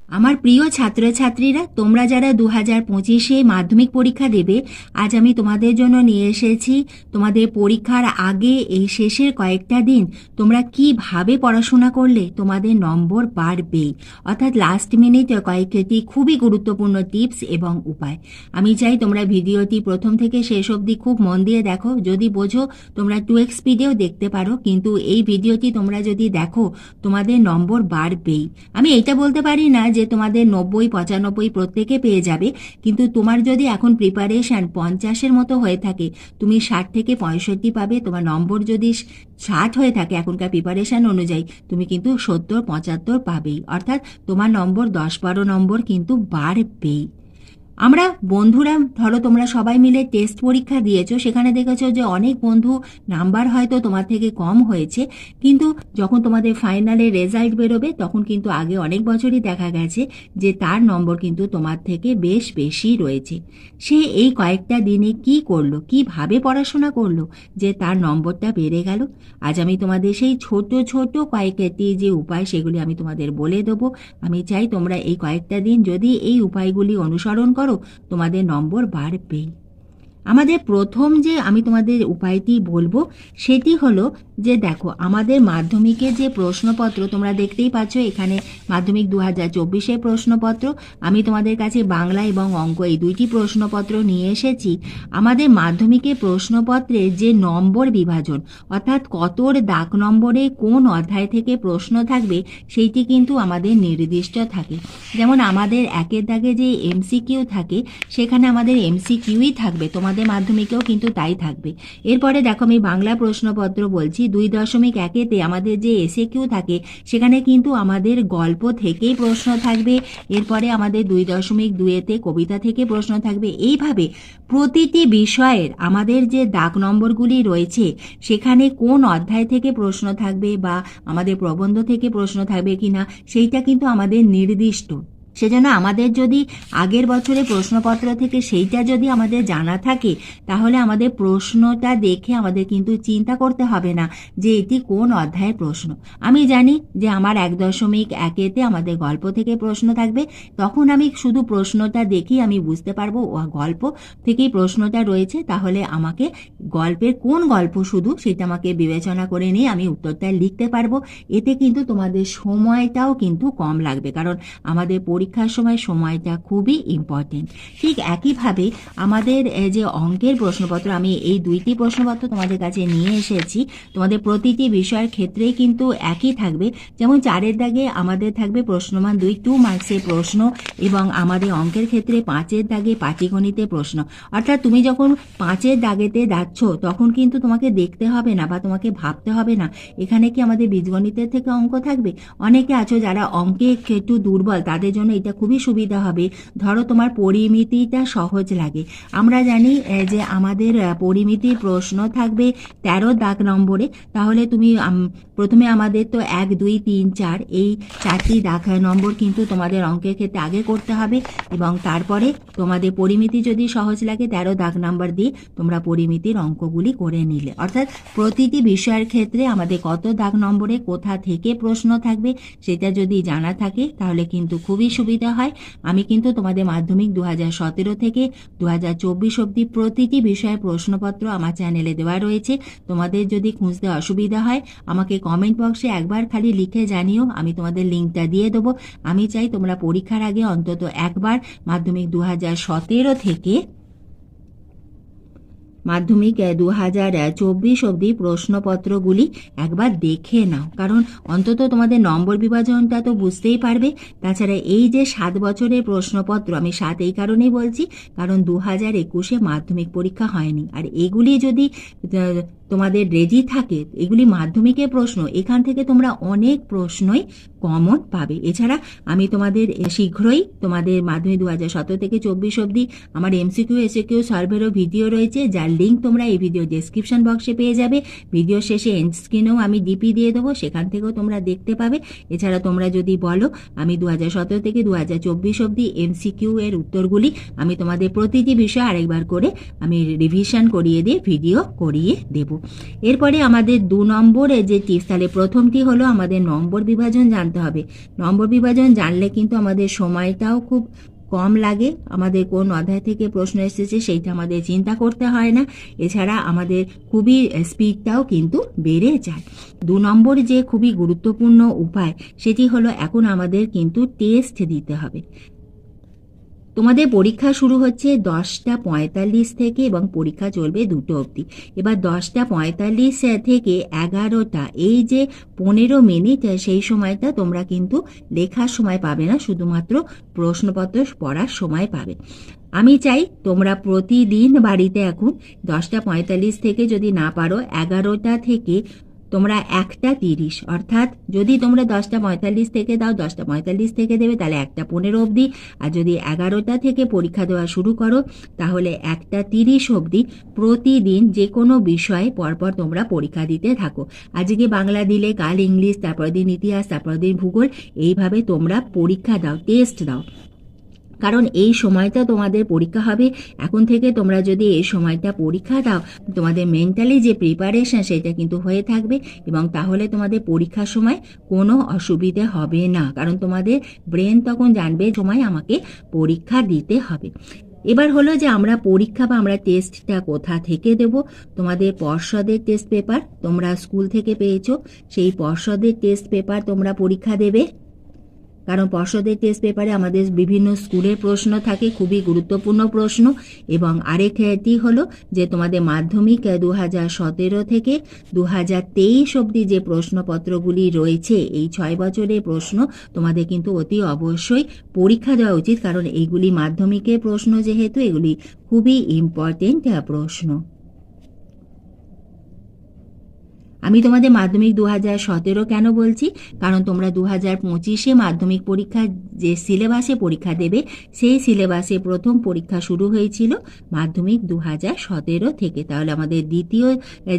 আমার প্রিয় ছাত্রছাত্রীরা, তোমরা যারা 2025-এ মাধ্যমিক পরীক্ষা দেবে, আজ আমি তোমাদের জন্য নিয়ে এসেছি তোমাদের পরীক্ষার আগে এই শেষের কয়েকটা দিন তোমরা কিভাবে পড়াশোনা করলে তোমাদের নম্বর বাড়বে, অর্থাৎ লাস্ট মিনিট কয়েকটি খুবই গুরুত্বপূর্ণ টিপস এবং উপায়। আমি চাই তোমরা ভিডিওটি প্রথম থেকে শেষ অবধি খুব মন দিয়ে দেখো। যদি বোঝো তোমরা 2x স্পিডেও দেখতে পারো, কিন্তু এই ভিডিওটি তোমরা যদি দেখো তোমাদের নম্বর বাড়বেই। আমি এইটা বলতে পারি না যে তোমাদের 90-95 প্রত্যেকে পেয়ে যাবে, কিন্তু তোমার যদি এখন প্রিপারেশন 50-এর মতো হয়ে থাকে, তুমি 60 থেকে 65 পাবে। তোমার নম্বর যদি 60 হয়ে থাকে এখনকার প্রিপারেশন অনুযায়ী, তুমি কিন্তু 70-75 পাবেই, অর্থাৎ তোমার নম্বর 10-12 নম্বর কিন্তু বাড়বেই। আমরা বন্ধুরা, ধরো তোমরা সবাই মিলে টেস্ট পরীক্ষা দিয়েছো, সেখানে দেখেছো যে অনেক বন্ধু নাম্বার হয়তো তোমার থেকে কম হয়েছে, কিন্তু যখন তোমাদের ফাইনালে রেজাল্ট বেরোবে তখন কিন্তু আগে অনেক বছরই দেখা গেছে যে তার নম্বর কিন্তু তোমার থেকে বেশ বেশি রয়েছে। সে এই কয়েকটা দিনে কি করলো, কিভাবে পড়াশোনা করলো যে তার নম্বরটা বেড়ে গেল। আজ আমি তোমাদের সেই ছোট ছোট কয়েকটি যে উপায়, সেগুলি আমি তোমাদের বলে দেবো। আমি চাই তোমরা এই কয়েকটা দিন যদি এই উপায়গুলি অনুসরণ করো, তোমাদের নম্বর বাড়বে। আমাদের প্রথম যে আমি তোমাদের উপায়টি বলবো সেটি হলো যে দেখো, আমাদের মাধ্যমিকের যে প্রশ্নপত্র তোমরা দেখতেই পাচ্ছ, এখানে মাধ্যমিক 2024-এর প্রশ্নপত্র। আমি তোমাদের কাছে বাংলা এবং অঙ্ক এই দুইটি প্রশ্নপত্র নিয়ে এসেছি। আমাদের মাধ্যমিকের প্রশ্নপত্রের যে নম্বর বিভাজন, অর্থাৎ কতর দাগ নম্বরে কোন অধ্যায় থেকে প্রশ্ন থাকবে, সেইটি কিন্তু আমাদের নির্দিষ্ট থাকে। যেমন আমাদের একের দাগে যে এমসিকিউ থাকে, সেখানে আমাদের এমসিকিউই থাকবে, তোমাদের মাধ্যমিকেও কিন্তু তাই থাকবে। এরপরে দেখো, আমি বাংলা প্রশ্নপত্র বলছি। 2.1-এতে আমাদের যে এসএ কিউ থাকে, সেখানে কিন্তু আমাদের গল্প থেকেই প্রশ্ন থাকবে। এরপরে আমাদের 2.2-তে কবিতা থেকে প্রশ্ন থাকবে। এইভাবে প্রতিটি বিষয়ের আমাদের যে দাগ নম্বরগুলি রয়েছে, সেখানে কোন অধ্যায় থেকে প্রশ্ন থাকবে বা আমাদের প্রবন্ধ থেকে প্রশ্ন থাকবে কিনা, সেইটা কিন্তু আমাদের নির্দিষ্ট। সেজন্য আমাদের যদি আগের বছরে প্রশ্নপত্র থেকে সেইটা যদি আমাদের জানা থাকে, তাহলে আমাদের প্রশ্নটা দেখে আমাদের কিন্তু চিন্তা করতে হবে না যে এটি কোন অধ্যায়ের প্রশ্ন। আমি জানি যে আমার 1.1-এতে আমাদের গল্প থেকে প্রশ্ন থাকবে, তখন আমি শুধু প্রশ্নটা দেখি আমি বুঝতে পারবো ও গল্প থেকেই প্রশ্নটা রয়েছে, তাহলে আমাকে গল্পের কোন গল্প শুধু সেটা আমাকে বিবেচনা করে নিয়ে আমি উত্তরটা লিখতে পারবো। এতে কিন্তু তোমাদের সময়টাও কিন্তু কম লাগবে, কারণ আমাদের পরীক্ষার সময় সময়টা খুবই ইম্পর্টেন্ট। ঠিক একইভাবে আমাদের যে অঙ্কের প্রশ্নপত্র, আমি এই দুইটি প্রশ্নপত্র তোমাদের কাছে নিয়ে এসেছি। তোমাদের প্রতিটি বিষয়ের ক্ষেত্রেই কিন্তু একই থাকবে। যেমন 4-এর দাগে আমাদের থাকবে প্রশ্নমান 2 মার্কসের প্রশ্ন, এবং আমাদের অঙ্কের ক্ষেত্রে 5-এর দাগে পাটিগণিতে প্রশ্ন। অর্থাৎ তুমি যখন 5-এর দাগেতে যাচ্ছ, তখন কিন্তু তোমাকে দেখতে হবে না বা তোমাকে ভাবতে হবে না এখানে কি আমাদের বীজগণিতের থেকে অঙ্ক থাকবে। অনেকে আছো যারা অঙ্কে একটু দুর্বল, তাদের জন্য এটা খুবই সুবিধা হবে। ধরো তোমার পরিমিতিটা সহজ লাগে, আমরা জানি যে আমাদের পরিমিতির প্রশ্ন থাকবে 13 দাগ নম্বরে। তাহলে তুমি প্রথমে আমাদের তো 1, 2, 3, 4 এই 4টি দাগ নম্বর কিন্তু তোমাদের অঙ্কের ক্ষেত্রে আগে করতে হবে, এবং তারপরে তোমাদের পরিমিতি যদি সহজ লাগে 13 দাগ নম্বর দিয়ে তোমরা পরিমিতির অঙ্কগুলি করে নিলে। অর্থাৎ প্রতিটি বিষয়ের ক্ষেত্রে আমাদের কত দাগ নম্বরে কোথা থেকে প্রশ্ন থাকবে সেটা যদি জানা থাকে, তাহলে কিন্তু খুবই সুবিধা হয়। আমি কিন্তু তোমাদের মাধ্যমিক 2017 থেকে 2024 অবধি প্রতিটি বিষয়ের প্রশ্নপত্র আমার চ্যানেলে দেওয়া রয়েছে। তোমাদের যদি খুঁজতে অসুবিধা হয়, আমাকে কমেন্ট বক্সে একবার খালি লিখে জানিও, আমি তোমাদের লিঙ্কটা দিয়ে দেবো। আমি চাই তোমরা পরীক্ষার আগে অন্তত একবার মাধ্যমিক 2017 থেকে মাধ্যমিক 2024 অবধি প্রশ্নপত্রগুলি একবার দেখে নাও, কারণ অন্তত তোমাদের নম্বর বিভাজনটা তো বুঝতেই পারবে। তাছাড়া এই যে 7 বছরের প্রশ্নপত্র, আমি 7 এই কারণেই বলছি কারণ 2021-এ মাধ্যমিক পরীক্ষা হয়নি, আর এগুলি যদি তোমাদের রেডি থাকে, এগুলি মাধ্যমিকের প্রশ্ন, এখান থেকে তোমরা অনেক প্রশ্নই কমন পাবে। এছাড়া আমি তোমাদের শীঘ্রই তোমাদের মাধ্যমিক 2017 থেকে 24 অবধি আমার এমসিকিউ এসএকিউ সলভেরও ভিডিও রয়েছে, যার লিঙ্ক তোমরা এই ভিডিও ডেসক্রিপশন বক্সে পেয়ে যাবে। ভিডিও শেষে এন্ড স্ক্রিনেও আমি ডিপি দিয়ে দেবো, সেখান থেকেও তোমরা দেখতে পাবে। এছাড়া তোমরা যদি বলো, আমি 2017 থেকে 2024 অবধি এমসিকিউ এর উত্তরগুলি আমি তোমাদের প্রতিটি বিষয় আরেকবার করে আমি রিভিশন করিয়ে দিয়ে ভিডিও করিয়ে দেবো। এরপরে আমাদের 2 নম্বরে যে টিপস, তাহলে প্রথমটি হলো আমাদের নম্বর বিভাজন জানতে হবে। নম্বর বিভাজন জানলে কিন্তু আমাদের সময়টাও খুব কম লাগে, আমাদের কোন অধ্যায় থেকে প্রশ্ন এসেছে সেইটা আমাদের চিন্তা করতে হয় না, এছাড়া আমাদের খুবই স্পিডটাও কিন্তু বেড়ে যায়। 2 নম্বর যে খুবই গুরুত্বপূর্ণ উপায় সেটি হলো এখন আমাদের কিন্তু টেস্ট দিতে হবে। তোমাদের পরীক্ষা শুরু হচ্ছে 10:45 থেকে এবং পরীক্ষা চলবে 2টো অবধি। এবার 10:45 থেকে 11টা, এই যে 15 মিনিট, সেই সময়টা তোমরা কিন্তু লেখার সময় পাবে না, শুধুমাত্র প্রশ্নপত্র পড়ার সময় পাবে। আমি চাই তোমরা প্রতিদিন বাড়িতে এখন 10:45 থেকে যদি না পারো 11টা থেকে তোমরা 1:30, অর্থাৎ যদি তোমরা 10:45 থেকে দাও 10:45 থেকে দেবে তাহলে 1:15 অবধি, আর যদি 11টা থেকে পরীক্ষা দেওয়া শুরু করো তাহলে 1:30 অবধি প্রতিদিন যে কোনো বিষয়ে পরপর তোমরা পরীক্ষা দিতে থাকো। আজকে বাংলা দিলে কাল ইংলিশ, তারপর দিন ইতিহাস, তারপর দিন ভূগোল, এইভাবে তোমরা পরীক্ষা দাও, টেস্ট দাও। কারণ এই সময়টা তোমাদের পরীক্ষা হবে, এখন থেকে তোমরা যদি এই সময়টা পরীক্ষা দাও তোমাদের মেন্টালি যে প্রিপারেশন সেটা কিন্তু হয়ে থাকবে, এবং তাহলে তোমাদের পরীক্ষার সময় কোনো অসুবিধে হবে না, কারণ তোমাদের ব্রেন তখন জানবে সময় আমাকে পরীক্ষা দিতে হবে। এবার হলো যে আমরা পরীক্ষা বা আমরা টেস্টটা কোথা থেকে দেব। তোমাদের পর্ষদের টেস্ট পেপার তোমরা স্কুল থেকে পেয়েছো, সেই পর্ষদের টেস্ট পেপার তোমরা পরীক্ষা দেবে, কারণ পর্ষদের টেস্ট পেপারে আমাদের বিভিন্ন স্কুলের প্রশ্ন থাকে, খুবই গুরুত্বপূর্ণ প্রশ্ন। এবং আরেকটি হলো যে তোমাদের মাধ্যমিক 2017 থেকে 2023 অবধি যে প্রশ্নপত্রগুলি রয়েছে, এই 6 বছরের প্রশ্ন তোমাদের কিন্তু অতি অবশ্যই পরীক্ষা দেওয়া উচিত, কারণ এইগুলি মাধ্যমিকের প্রশ্ন, যেহেতু এগুলি খুবই ইম্পর্টেন্ট প্রশ্ন। আমি তোমাদের মাধ্যমিক 2017 কেন বলছি, কারণ তোমরা 2025-এ মাধ্যমিক পরীক্ষা যে সিলেবাসে পরীক্ষা দেবে সেই সিলেবাসে প্রথম পরীক্ষা শুরু হয়েছিল মাধ্যমিক 2017 থেকে। তাহলে আমাদের দ্বিতীয়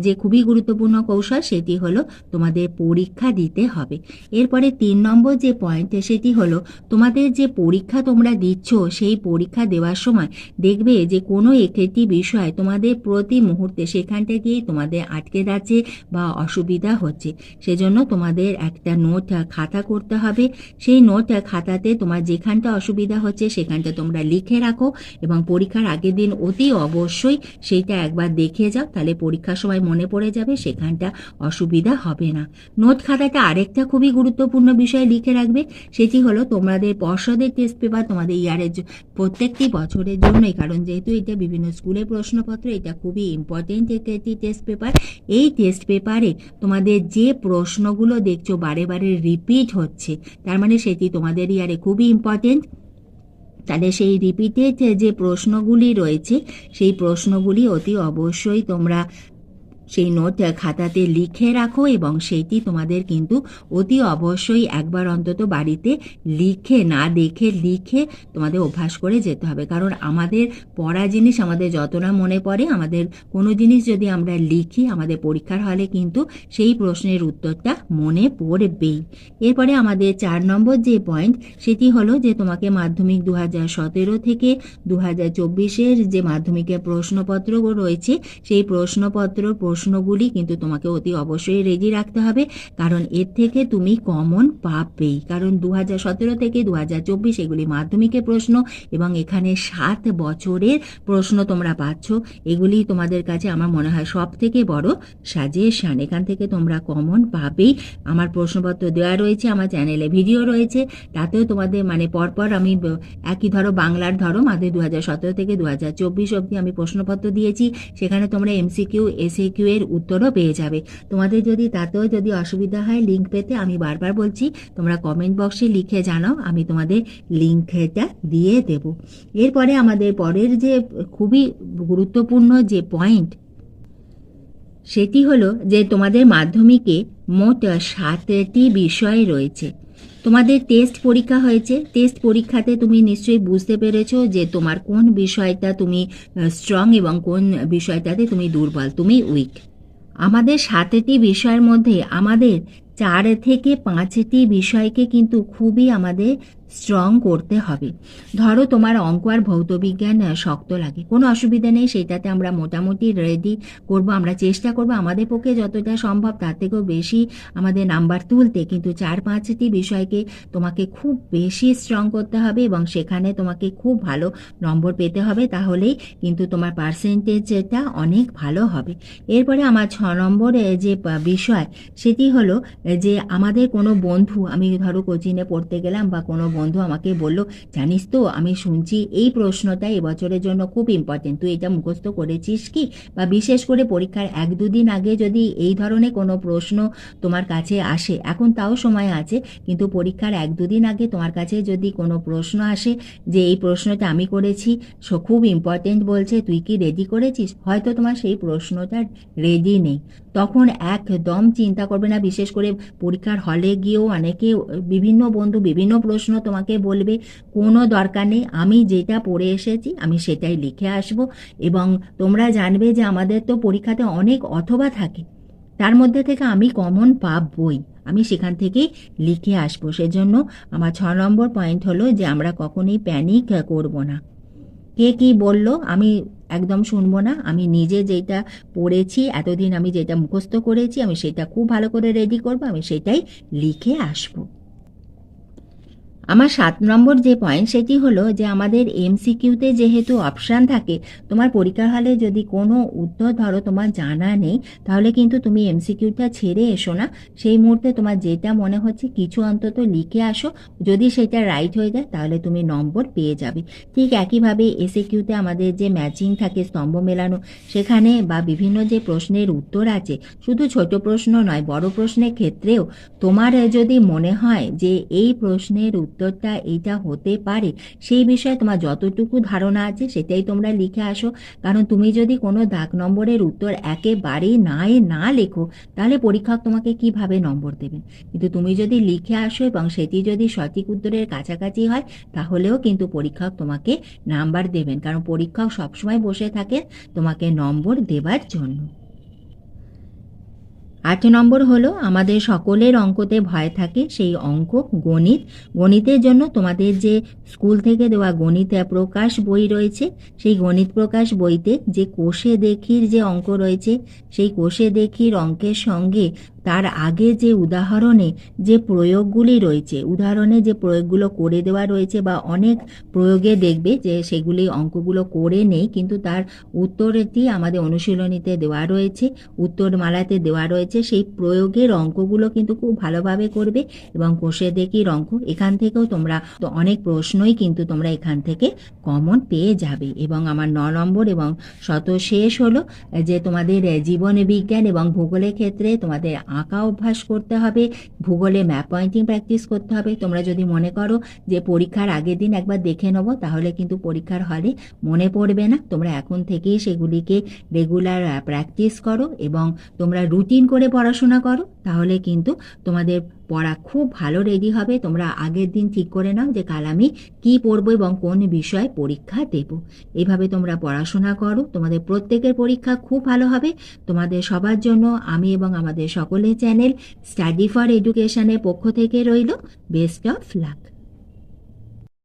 যে খুবই গুরুত্বপূর্ণ কৌশল সেটি হলো তোমাদের পরীক্ষা দিতে হবে। এরপরে 3 নম্বর যে পয়েন্ট সেটি হলো তোমাদের যে পরীক্ষা তোমরা দিচ্ছ সেই পরীক্ষা দেওয়ার সময় দেখবে যে কোনো একটি বিষয় তোমাদের প্রতি মুহূর্তে সেখানটা গিয়ে তোমাদের আটকে যাচ্ছে বা অসুবিধা হচ্ছে, সেজন্য তোমাদের একটা নোট খাতা করতে হবে। সেই নোট খাতাতে তোমার যেখানটা অসুবিধা হচ্ছে সেখানটা তোমরা লিখে রাখো, এবং পরীক্ষার আগের দিন অতি অবশ্যই সেইটা একবার দেখে যাও, তাহলে পরীক্ষার সময় মনে পড়ে যাবে, সেখানটা অসুবিধা হবে না। নোট খাতাটা আরেকটা খুবই গুরুত্বপূর্ণ বিষয় লিখে রাখবে, সেটি হলো তোমাদের পর্ষদের টেস্ট পেপার তোমাদের ইয়ারের প্রত্যেকটি বছরের জন্যই, কারণ যেহেতু এটা বিভিন্ন স্কুলের প্রশ্নপত্র, এটা খুবই ইম্পর্টেন্ট একটি টেস্ট পেপার। এই টেস্ট পেপারে তোমাদের যে প্রশ্নগুলো দেখছো বারে বারে রিপিট হচ্ছে, তার মানে সেটি তোমাদের ইয়ারে খুবই ইম্পর্টেন্ট। তাহলে সেই রিপিটেড যে প্রশ্নগুলি রয়েছে সেই প্রশ্নগুলি অতি অবশ্যই তোমরা সেই নোট খাতাতে লিখে রাখো, এবং সেইটি তোমাদের কিন্তু অতি অবশ্যই একবার অন্তত বাড়িতে লিখে, না দেখে লিখে তোমাদের অভ্যাস করে যেতে হবে। কারণ আমাদের পড়া জিনিস আমাদের যতটা মনে পড়ে, আমাদের কোনো জিনিস যদি আমরা লিখি আমাদের পরীক্ষার হলে কিন্তু সেই প্রশ্নের উত্তরটা মনে পড়বেই। এরপরে আমাদের 4 নম্বর যে পয়েন্ট সেটি হলো যে তোমাকে মাধ্যমিক 2017 থেকে 2024-এর যে মাধ্যমিকের প্রশ্নপত্র রয়েছে সেই প্রশ্নগুলি কিন্তু তোমাকে অতি অবশ্যই রেডি রাখতে হবে, কারণ এর থেকে তুমি কমন পাবেই। কারণ 2017 থেকে 2024 এগুলি মাধ্যমিকের প্রশ্ন, এবং এখানে 7 বছরের প্রশ্ন তোমরা পাচ্ছ। এগুলি তোমাদের কাছে আমার মনে হয় সব থেকে বড় সাজেশন, এখান থেকে তোমরা কমন পাবেই। আমার প্রশ্নপত্র দেওয়া রয়েছে, আমার চ্যানেলে ভিডিও রয়েছে, তাতেও তোমাদের মানে পরপর আমি একই বাংলার মাধ্যমিক 2017 থেকে 2024 অবধি আমি প্রশ্নপত্র দিয়েছি, সেখানে তোমরা এমসিকিউ এসএকিউ এর উত্তরও পেয়ে যাবে। তোমাদের তাতেও যদি অসুবিধা হয় লিঙ্ক পেতে, আমি বারবার বলছি তোমরা কমেন্ট বক্সে লিখে জানাও, আমি তোমাদের লিঙ্কটা দিয়ে দেব। এরপরে আমাদের পরের যে খুবই গুরুত্বপূর্ণ যে পয়েন্ট সেটি হলো যে তোমাদের মাধ্যমিকে মোট 7টি বিষয় রয়েছে। তোমাদের টেস্ট পরীক্ষা হয়েছে, টেস্ট পরীক্ষাতে তুমি নিশ্চয়ই বুঝতে পেরেছো যে তোমার কোন বিষয়টা তুমি স্ট্রং এবং কোন বিষয়টাতে তুমি দুর্বল, তুমি উইক। আমাদের 7টি বিষয়ের মধ্যে আমাদের 4 থেকে 5টি বিষয়কে কিন্তু খুবই আমাদের স্ট্রং করতে হবে। ধরো তোমার অঙ্ক আর ভৌতবিজ্ঞান শক্ত লাগে, কোনো অসুবিধা নেই, সেটাতে আমরা মোটামুটি রেডি করব, আমরা চেষ্টা করব আমাদের পক্ষে যতটা সম্ভব তার থেকেও বেশি আমাদের নাম্বার তুলতে, কিন্তু 4-5টি বিষয়কে তোমাকে খুব বেশি স্ট্রং করতে হবে এবং সেখানে তোমাকে খুব ভালো নম্বর পেতে হবে, তাহলেই কিন্তু তোমার পার্সেন্টেজটা অনেক ভালো হবে। এরপরে আমার 6 নম্বর যে বিষয় সেটি হলো যে আমাদের কোনো বন্ধু, আমি ধরো কোচিংয়ে পড়তে গেলাম বা কোনো বন্ধু আমাকে বলল, জানিস তো আমি শুনছি এই প্রশ্নটা এবছরের জন্য খুব ইম্পর্টেন্ট, তুই এটা মুখস্থ করেছিস কি? বা বিশেষ করে পরীক্ষার 1-2 দিন আগে যদি এই ধরনের কোনো প্রশ্ন তোমার কাছে আসে, এখন তাও সময় আছে, কিন্তু পরীক্ষার 1-2 দিন আগে তোমার কাছে যদি কোনো প্রশ্ন আসে যে এই প্রশ্নটা আমি করেছি, খুব ইম্পর্টেন্ট বলছে, তুই কি রেডি করেছিস? হয়তো তোমার সেই প্রশ্নটা রেডি নেই, তখন একদম চিন্তা করবে না। বিশেষ করে পরীক্ষার হলে গিয়েও অনেকে বিভিন্ন বন্ধু বিভিন্ন প্রশ্ন তোমাকে বলবে, কোনো দরকার নেই, আমি যেটা পড়ে এসেছি আমি সেটাই লিখে আসব। এবং তোমরা জানবে যে আমাদের তো পরীক্ষাতে অনেক অথবা থাকে, তার মধ্যে থেকে আমি কমন পাবই, আমি সেখান থেকেই লিখে আসবো। সেজন্য আমার 6 নম্বর পয়েন্ট হলো যে আমরা কখনোই প্যানিক করব না। কে কি বলল আমি একদম শুনবো না, আমি নিজে যেটা পড়েছি এতদিন, আমি যেটা মুখস্থ করেছি আমি সেটা খুব ভালো করে রেডি করব, আমি সেটাই লিখে আসবো। আমার 7 নম্বর যে পয়েন্ট সেটি হলো যে আমাদের এমসিকিউতে যেহেতু অপশান থাকে, তোমার পরীক্ষার হলে যদি কোনো উত্তর ধরো তোমার জানা নেই, তাহলে কিন্তু তুমি এমসিকিউটা ছেড়ে এসো না, সেই মুহূর্তে তোমার যেটা মনে হচ্ছে কিছু অন্তত লিখে আসো, যদি সেটা রাইট হয়ে যায় তাহলে তুমি নম্বর পেয়ে যাবে। ঠিক একইভাবে এসএকিউতে আমাদের যে ম্যাচিং থাকে, স্তম্ভ মেলানো, সেখানে বা বিভিন্ন যে প্রশ্নের উত্তর আছে, শুধু ছোট প্রশ্ন নয় বড় প্রশ্নের ক্ষেত্রেও তোমার যদি মনে হয় যে এই প্রশ্নের উত্তরটা এইটা হতে পারে, সেই বিষয়ে তোমার যতটুকু ধারণা আছে সেটাই তোমরা লিখে আসো। কারণ তুমি যদি কোনো দাগ নম্বরের উত্তর একেবারেই না লেখো, তাহলে পরীক্ষক তোমাকে কিভাবে নম্বর দেবেন? কিন্তু তুমি যদি লিখে আসো এবং সেটি যদি সঠিক উত্তরের কাছাকাছি হয়, তাহলেও কিন্তু পরীক্ষক তোমাকে নাম্বার দেবেন, কারণ পরীক্ষক সবসময় বসে থাকে তোমাকে নম্বর দেবার জন্য। 8 নম্বর হলো আমাদের সকলের অঙ্কতে ভয় থাকে, সেই অঙ্ক গণিত। গণিতের জন্য তোমাদের যে স্কুল থেকে দেওয়া গণিত প্রকাশ বই রয়েছে, সেই গণিত প্রকাশ বইতে যে কোষে দেখির যে অঙ্ক রয়েছে, সেই কোষে দেখির অঙ্কের সঙ্গে তার আগে যে উদাহরণে যে প্রয়োগগুলি রয়েছে, উদাহরণে যে প্রয়োগগুলো করে দেওয়া রয়েছে, বা অনেক প্রয়োগে দেখবে যে সেগুলি অঙ্কগুলো করে নেই, কিন্তু তার উত্তরটি আমাদের অনুশীলনীতে দেওয়া রয়েছে, উত্তরমালাতে দেওয়া রয়েছে, সেই প্রয়োগের অঙ্কগুলো কিন্তু খুব ভালোভাবে করবে। এবং কোষে দেখির অঙ্ক, এখান থেকেও তোমরা তো অনেক প্রশ্নই কিন্তু তোমরা এখান থেকে কমন পেয়ে যাবে। এবং আমার 9 নম্বর এবং শেষ হলো যে তোমাদের জীবন বিজ্ঞান এবং ভূগোলের ক্ষেত্রে তোমাদের আঁকা অভ্যাস করতে হবে, ভূগোলে ম্যাপ পয়েন্টিং প্র্যাকটিস করতে হবে। তোমরা যদি মনে করো যে পরীক্ষার আগের দিন একবার দেখে নেবো, তাহলে কিন্তু পরীক্ষার হলে মনে পড়বে না। তোমরা এখন থেকেই সেগুলিকে রেগুলার প্র্যাকটিস করো এবং তোমরা রুটিন করে পড়াশোনা করো, তাহলে কিন্তু তোমাদের পড়া খুব ভালো রেডি হবে। তোমরা আগের দিন ঠিক করে নাও যে কাল আমি কি পড়বো এবং কোন বিষয়ে পরীক্ষা দেব। এইভাবে তোমরা পড়াশোনা করো, তোমাদের প্রত্যেকের পরীক্ষা খুব ভালো হবে। তোমাদের সবার জন্য আমি এবং আমাদের সকলের চ্যানেল স্টাডি ফর এডুকেশনের পক্ষ থেকে রইল বেস্ট অফ লাক।